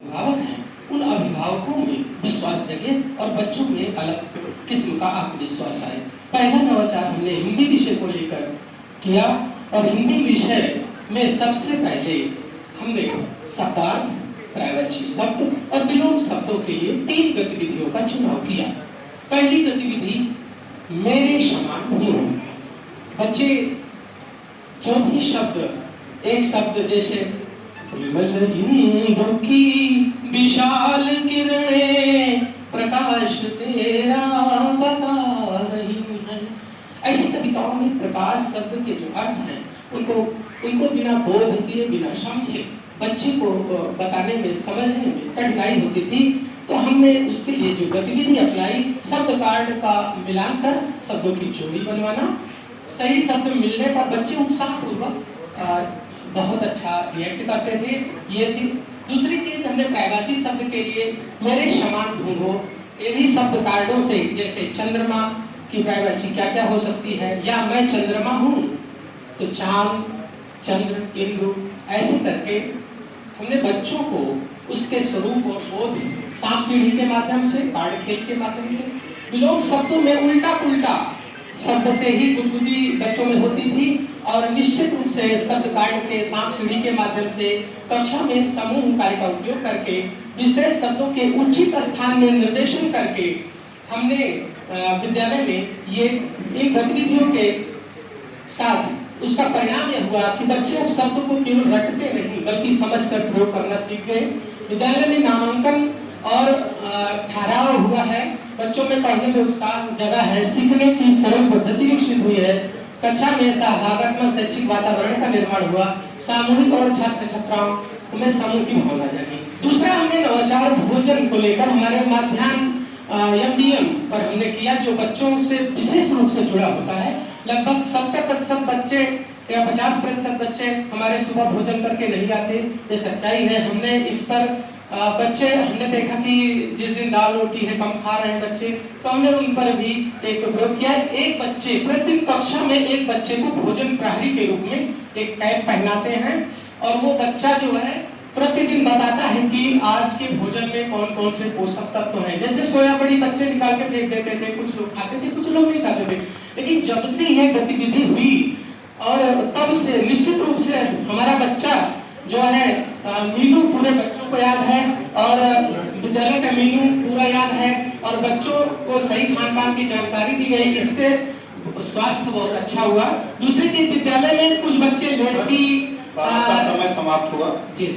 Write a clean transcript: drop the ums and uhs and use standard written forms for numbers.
अभिभावक हैं उन अभिभावकों में विश्वास जगे और बच्चों में अलग किस्म का आत्मविश्वास आए। पहला नवाचार हमने हिंदी विषय को लेकर किया और हिंदी विषय में सबसे पहले हमने शब्दार्थ, पर्यायवाची शब्द और विलोम शब्दों के लिए 3 गतिविधियों का चुनाव किया। पहली गतिविधि मेरे समान हूँ। बच्चे जो भी शब्द, एक शब्द जैसे इंद्र की विशाल किरणें प्रकाश तेरा बता रही हैं, ऐसी कविताओं में प्रकाश शब्द के जो अर्थ हैं उनको बिना बोध किए, बिना समझे बच्चे को बताने में, समझने में कठिनाई होती थी। तो हमने उसके लिए जो गतिविधि अपनाई, शब्द कार्ड का मिलान कर शब्दों की जोड़ी बनवाना। सही शब्द मिलने पर बच्चे उत्साहपूर्वक बहुत अच्छा रिएक्ट करते थे। ये थी। दूसरी चीज हमने पर्यायवाची शब्द के लिए मेरे समान ढूंढो, ये भी शब्द कार्डों से, जैसे चंद्रमा की पर्यायवाची क्या क्या हो सकती है, या मैं चंद्रमा हूँ तो चांद, चंद्र, इंदु, ऐसे करके हमने बच्चों को उसके स्वरूप और बोध सांप सीढ़ी के माध्यम से, कार्ड खेल के माध्यम से, विलोम शब्दों में उल्टा पुल्टा शब्द से ही गुदगुदी बच्चों में होती थी और निश्चित रूप से शब्द कार्ड के, सांप सीढ़ी के माध्यम से कक्षा में समूह कार्य का उपयोग करके विशेष शब्दों के उचित स्थान में निर्देशन करके हमने विद्यालय में ये इन गतिविधियों के साथ उसका परिणाम यह हुआ कि बच्चे शब्द को केवल रटते नहीं बल्कि समझकर प्रयोग करना सीख गए। विद्यालय में नामांकन और ठहराव हुआ है, बच्चों में पढ़ने में उत्साह जगा है, सीखने की सरल पद्धति विकसित हुई है, कक्षा में सहभागात्मक शैक्षिक वातावरण का निर्माण हुआ, सामूहिक और छात्र छात्राओं में समूह की भावना जगी। दूसरा हमने नवाचार भोजन को लेकर हमारे माध्याह्न एमडीएम पर हमने किया, जो बच्चों से विशेष रूप से जुड़ा होता है। लगभग 70% बच्चे या 50% बच्चे हमारे सुबह भोजन करके नहीं आते, ये सच्चाई है। हमने इस पर बच्चे, हमने देखा कि जिस दिन दाल रोटी है कम खा रहे हैं बच्चे, तो हमने उन पर भी एक प्रयोग किया। एक बच्चे प्रतिदिन कक्षा में एक बच्चे को भोजन प्रहरी के रूप में एक कैप पहनाते हैं और वो बच्चा जो है प्रतिदिन बताता है कि आज के भोजन में कौन कौन से पोषक तत्व हैं। जैसे सोया बड़ी बच्चे निकाल के फेंक देते थे, कुछ लोग खाते थे, कुछ लोग नहीं खाते थे। लेकिन जब से यह गतिविधि हुई और तब से निश्चित रूप से हमारा बच्चा जो है मीनू पूरे बच्चों को याद है और विद्यालय का मीनू पूरा याद है और बच्चों को सही खान पान की जानकारी दी गई, इससे स्वास्थ्य बहुत अच्छा हुआ। दूसरी चीज, विद्यालय में कुछ बच्चे लेसी, समय समाप्त हुआ। जी।